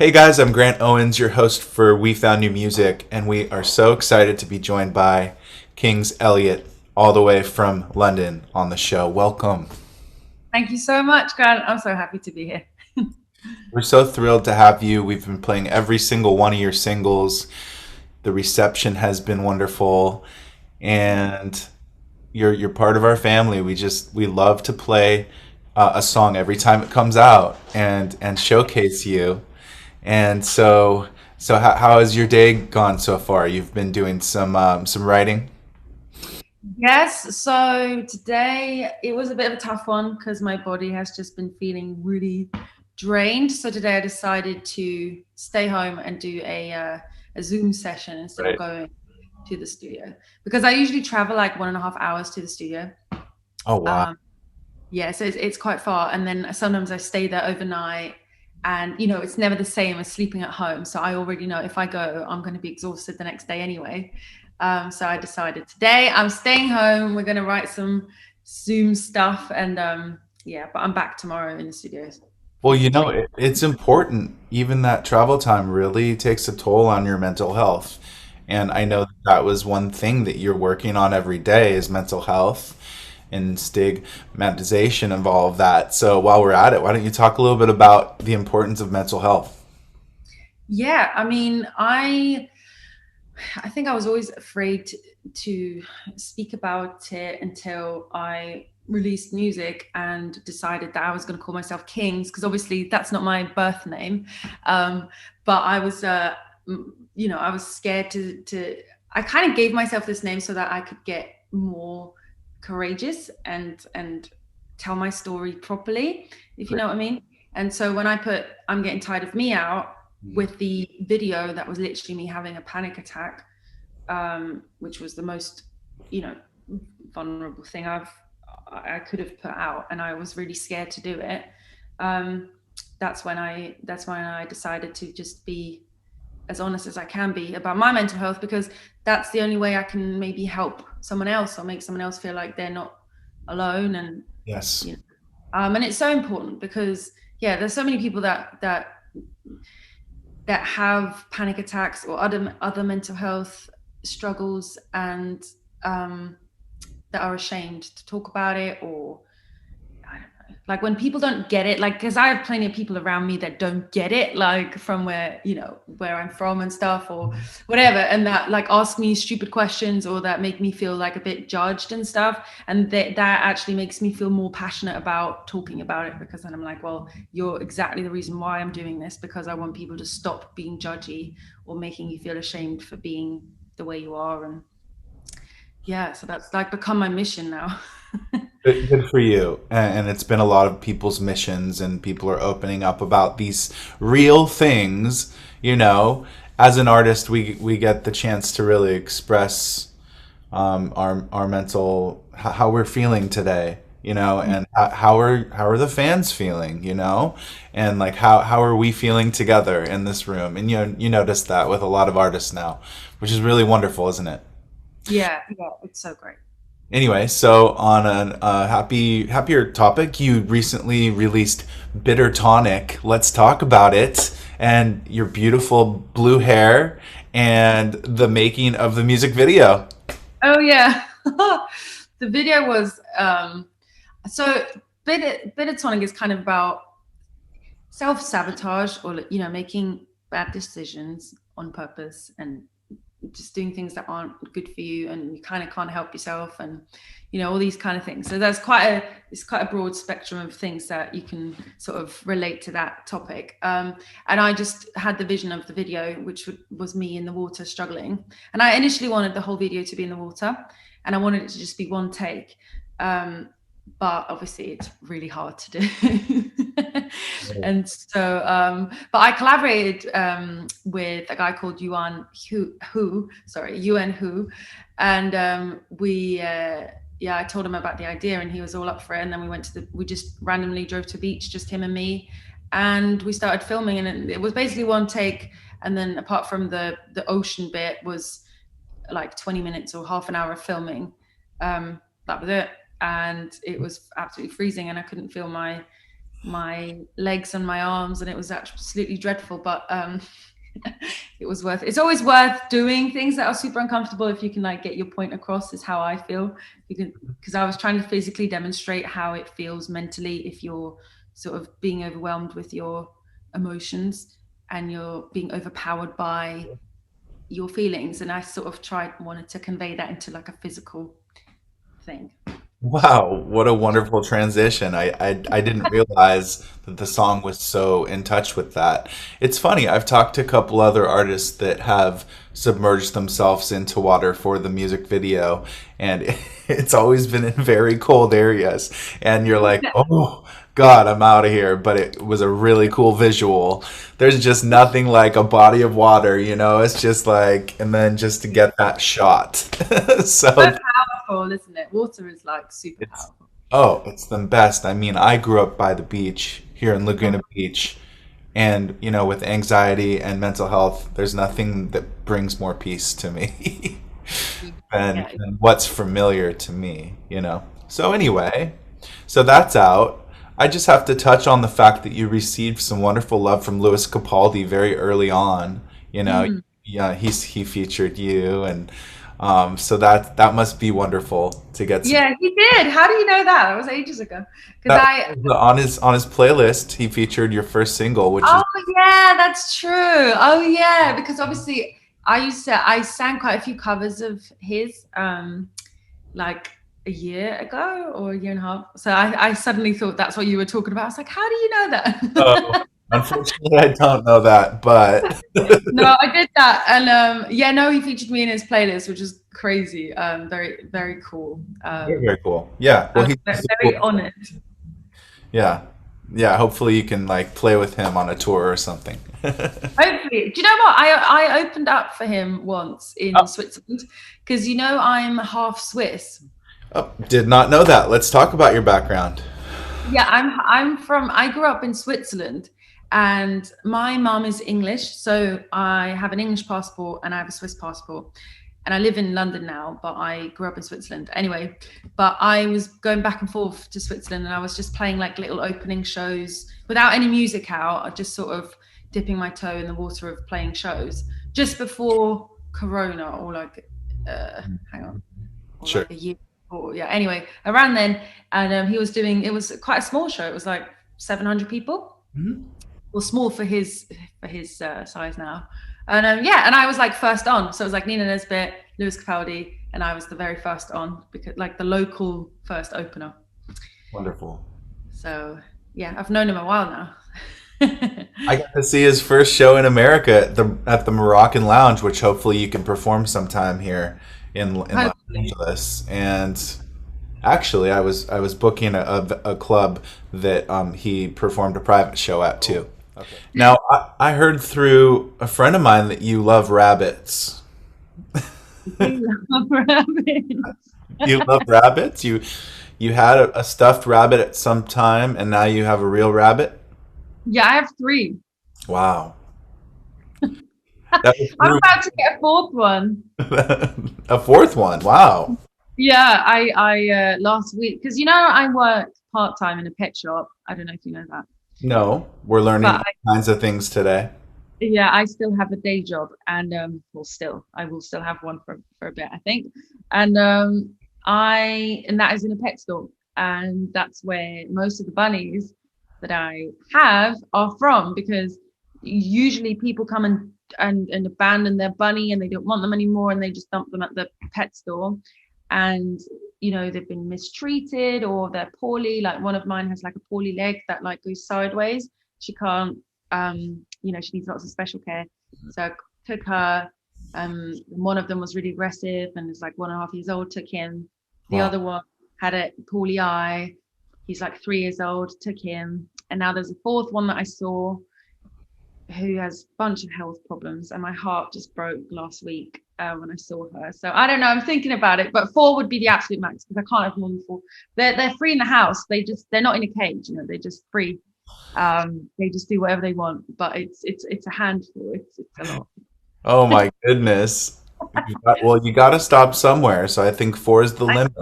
Hey guys, I'm Grant Owens, your host for We Found New Music, and we are so excited to be joined by King's Elliot, all the way from London on the show. Welcome. Thank you so much, Grant. I'm so happy to be here. We're so thrilled to have you. We've been playing every single one of your singles. The reception has been wonderful, and you're part of our family. We love to play a song every time it comes out and showcase you. And so how has your day gone so far? You've been doing some writing. Yes, so today it was a bit of a tough one because my body has just been feeling really drained. So today I decided to stay home and do a Zoom session instead of Right. going to the studio because I usually travel like 1.5 hours to the studio. Oh wow. Um, yeah, so it's quite far, and then sometimes I stay there overnight, and it's never the same as sleeping at home. So I already know if I go, I'm going to be exhausted the next day anyway. So I decided today I'm staying home. We're going to write some Zoom stuff, and yeah, but I'm back tomorrow in the studios, Well, fully trained. it's important. Even that travel time really takes a toll on your mental health. And I know that was one thing that you're working on every day is mental health and stigmatization of all of that. So while we're at it, why don't you talk a little bit about the importance of mental health? Yeah, I mean, I think I was always afraid to speak about it until I released music and decided that I was going to call myself Kings because obviously that's not my birth name. Um, but I was, I was scared to. I kind of gave myself this name so that I could get more courageous and tell my story properly, if you know what I mean. And so when I put "I'm Getting Tired of Me" out with the video that was literally me having a panic attack, which was the most, you know, vulnerable thing I could have put out, and I was really scared to do it. Um, that's when I decided to just be as honest as I can be about my mental health because that's the only way I can maybe help someone else or make someone else feel like they're not alone. And Yes. you know, and it's so important because yeah, there's so many people that have panic attacks or other mental health struggles, and um, that are ashamed to talk about it, or I don't know, like when people don't get it, like because I have plenty of people around me that don't get it, like from where I'm from and stuff or whatever, and that like ask me stupid questions or that make me feel like a bit judged and stuff, and that actually makes me feel more passionate about talking about it because then I'm like, well, you're exactly the reason why I'm doing this, because I want people to stop being judgy or making you feel ashamed for being the way you are. And yeah, so that's like become my mission now. Good for you. And it's been a lot of people's missions, and people are opening up about these real things. You know, as an artist, we get the chance to really express our mental how we're feeling today. You know, and how are the fans feeling? You know, and like how are we feeling together in this room? And you notice that with a lot of artists now, which is really wonderful, isn't it? Yeah, yeah, it's so great. Anyway, so on an happier topic, you recently released Bitter Tonic. Let's talk about it and your beautiful blue hair and the making of the music video. Oh yeah. The video was so Bitter Tonic is kind of about self-sabotage, or making bad decisions on purpose and just doing things that aren't good for you, and you kind of can't help yourself, and all these kind of things. So there's quite a broad spectrum of things that you can sort of relate to that topic. And I just had the vision of the video, which was me in the water struggling, and I initially wanted the whole video to be in the water, and I wanted it to just be one take. um, but obviously it's really hard to do. And so but I collaborated with a guy called Yuan Hu, and we yeah, I told him about the idea and he was all up for it, and then we just randomly drove to a beach, just him and me, and we started filming, and it was basically one take, and then apart from the ocean bit was like 20 minutes or half an hour of filming. That was it, and it was absolutely freezing, and I couldn't feel my my legs and my arms, and it was absolutely dreadful. But it was worth. It's always worth doing things that are super uncomfortable if you can like get your point across. Is how I feel. You can, because I was trying to physically demonstrate how it feels mentally if you're sort of being overwhelmed with your emotions and you're being overpowered by your feelings. And I sort of wanted to convey that into like a physical thing. Wow, what a wonderful transition. I didn't realize that the song was so in touch with that. It's funny, I've talked to a couple other artists that have submerged themselves into water for the music video, and it's always been in very cold areas. And you're like, oh, God, I'm out of here. But it was a really cool visual. There's just nothing like a body of water, you know? It's just like, and then just to get that shot. So So powerful, isn't it? Water is like super it's powerful. oh, it's the best. I mean, I grew up by the beach here in Oh, Laguna Beach, and with anxiety and mental health, there's nothing that brings more peace to me than, yeah. than what's familiar to me. So anyway, so that's out. I just have to touch on the fact that you received some wonderful love from Louis Capaldi very early on. Mm. Yeah, he featured you, and so that must be wonderful to get some. Yeah, he did. How do you know that? That was ages ago. Because That I, on his playlist, he featured your first single, which is oh yeah, that's true. Oh yeah, because obviously I sang quite a few covers of his, like a year ago or a year and a half. So I suddenly thought that's what you were talking about. I was like, how do you know oh, that? unfortunately I don't know that, but No, I did that, and yeah, no, he featured me in his playlist, which is crazy. Very, very cool. very, very cool. Yeah, I well, was he's just a very cool. honored. Yeah, yeah. Hopefully, you can like play with him on a tour or something. Hopefully, do you know what? I opened up for him once in Oh, Switzerland because I'm half Swiss. oh, did not know that. Let's talk about your background. Yeah, I grew up in Switzerland, and my mom is English, so I have an English passport and I have a Swiss passport. And I live in London now, but I grew up in Switzerland. Anyway, but I was going back and forth to Switzerland, and I was just playing like little opening shows without any music out. I just sort of dipping my toe in the water of playing shows just before Corona, or like, hang on, or Sure. like a year before. Yeah. Anyway, around then, and he was doing. It was quite a small show. It was like 700 people. Mhm. Well, small for his size now. And yeah, and I was like first on, so it was like Nina Nesbitt, Lewis Capaldi, and I was the very first on, because like the local first opener. Wonderful. So yeah, I've known him a while now. I got to see his first show in America at the Moroccan Lounge, which hopefully you can perform sometime here in Los Hopefully. Angeles. And actually, I was booking a club that he performed a private show at too. Now, I heard through a friend of mine that you love rabbits. You love rabbits. You love rabbits? You had a stuffed rabbit at some time, and now you have a real rabbit? Yeah, I have three. Wow. That was I'm through about to get a fourth one. a fourth one. Wow. Yeah, I last week, because I work part time in a pet shop. I don't know if you know that, No, we're learning but all kinds of things today. yeah, I still have a day job, and I will still have one for a bit, I think. And and that is in a pet store, and that's where most of the bunnies that I have are from, because usually people come and abandon their bunny, and they don't want them anymore, and they just dump them at the pet store. And they've been mistreated, or they're poorly. Like one of mine has like a poorly leg that like goes sideways. She can't, she needs lots of special care. So I took her. One of them was really aggressive and is like 1.5 years old. Took him. The Wow. other one had a poorly eye. He's like 3 years old. Took him. And now there's a fourth one that I saw who has a bunch of health problems, and my heart just broke last week when I saw her. So I don't know. I'm thinking about it, but four would be the absolute max, because I can't have more than four. They're free in the house. They're not in a cage. They're just free. They just do whatever they want. But it's a handful. It's a lot. Oh my goodness. Well, you got to stop somewhere. So I think four is the limit.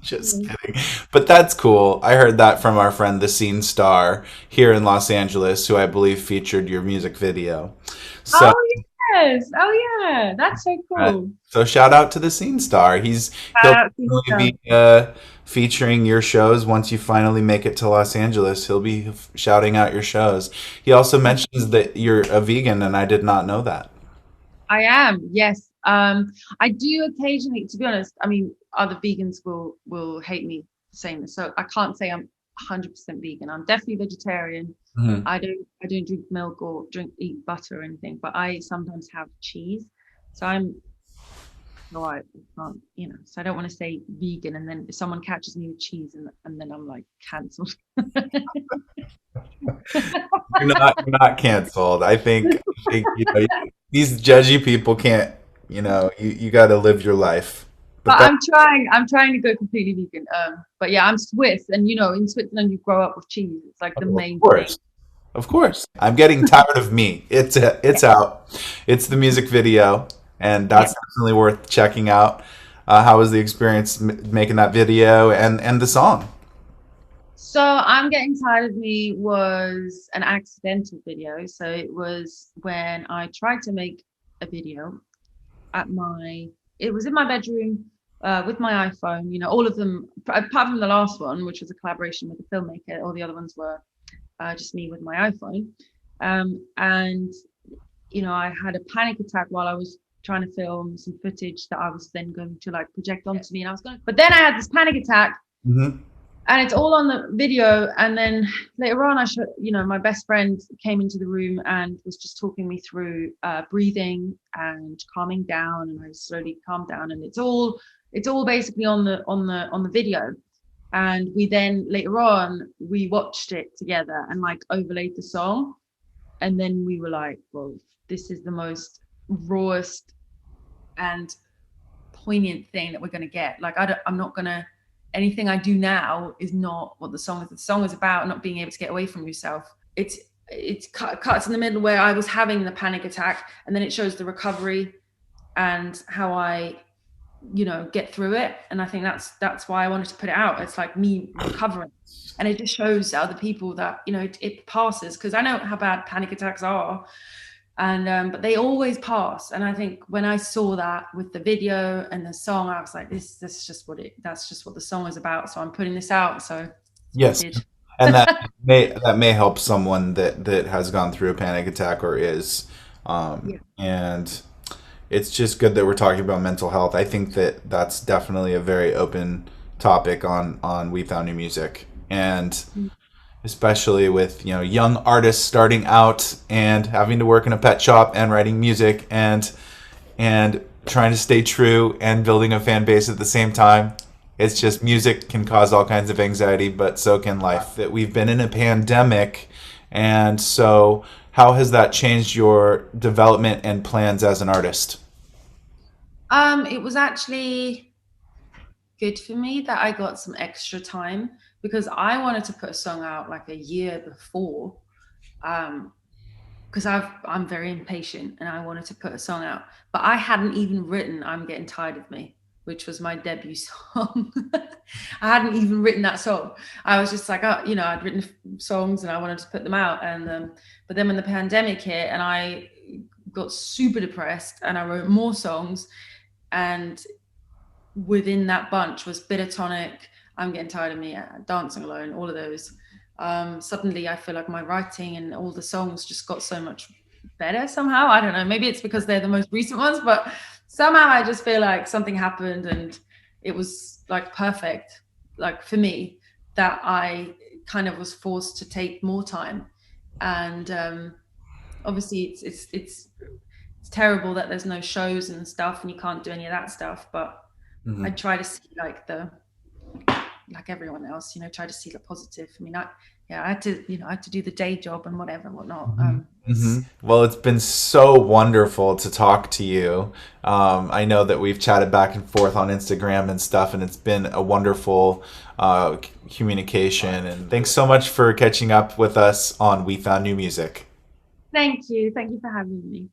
Just kidding. But that's cool. I heard that from our friend, the Scene Star, here in Los Angeles, who I believe featured your music video. So, Oh yes. Oh yeah. That's so cool. shout out to the Scene Star. He'll Yeah. definitely be featuring your shows once you finally make it to Los Angeles. He'll be shouting out your shows. He also mentions that you're a vegan, and I did not know that. I am, yes. I do occasionally, to be honest, I mean, other vegans will hate me for saying this. So I can't say I'm 100% vegan. I'm definitely vegetarian. Mhm. I don't drink milk or eat butter or anything, but I sometimes have cheese. So I'm no, I can't, so I don't want to say vegan and then if someone catches me with cheese and then I'm like cancelled. You're not canceled. I think these judgy people can't. You got to live your life. But But that, I'm trying to go completely vegan. But yeah, I'm Swiss, and in Switzerland you grow up with cheese. It's like the oh, of main thing. course, of course. I'm getting tired of meat. It's out. It's the music video, and Yeah. that's definitely worth checking out. How was the experience making that video and the song? So I'm getting tired of me was an accidental video. So it was when I tried to make a video at my it was in my bedroom with my iPhone, all of them apart from the last one, which was a collaboration with a filmmaker. All the other ones were just me with my iPhone. And I had a panic attack while I was trying to film some footage that I was then going to like project onto me, and but then I had this panic attack, Hmm. and it's all on the video. And then later on, my best friend came into the room and was just talking me through breathing and calming down, and I slowly calmed down, and it's all basically on the video. And we then later on we watched it together and like overlaid the song, and then we were like, well, this is the most rawest and poignant thing that we're going to get. Like I'm not going to anything I do now is not what the song is. The song is about not being able to get away from yourself. It's cuts in the middle where I was having the panic attack, and then it shows the recovery and how I get through it. And I think that's why I wanted to put it out. It's like me recovering, and it just shows other people that it passes, because I know how bad panic attacks are, and but they always pass. And I think when I saw that with the video and the song, I was like, this is just that's just what the song is about, so I'm putting this out. So that's what I Yes, did. and that may help someone that has gone through a panic attack or is, Yeah. and it's just good that we're talking about mental health. I think that that's definitely a very open topic on We Found New Music, and especially with young artists starting out and having to work in a pet shop and writing music and trying to stay true and building a fan base at the same time. It's just music can cause all kinds of anxiety, but so can life. That we've been in a pandemic, and so how has that changed your development and plans as an artist? It was actually good for me that I got some extra time, because I wanted to put a song out like a year before. Um, because I'm very impatient and I wanted to put a song out, but I hadn't even written "I'm Getting Tired of Me," which was my debut song. I hadn't even written that song. I was just like, oh, I'd written songs and I wanted to put them out, and but then when the pandemic hit and I got super depressed and I wrote more songs, and within that bunch was Bitter Tonic, I'm Getting Tired of Me, Dancing Alone, all of those. Suddenly I feel like my writing and all the songs just got so much better somehow. I don't know, maybe it's because they're the most recent ones, but somehow I just feel like something happened and it was like perfect, like for me, that I kind of was forced to take more time. And obviously it's terrible that there's no shows and stuff and you can't do any of that stuff, but I Mhm. try to see like everyone else, try to see the positive. I mean, I had to do the day job and whatever and whatnot. Well, it's been so wonderful to talk to you. I know that we've chatted back and forth on Instagram and stuff, and it's been a wonderful communication. And thanks so much for catching up with us on We Found New Music. Thank you for having me.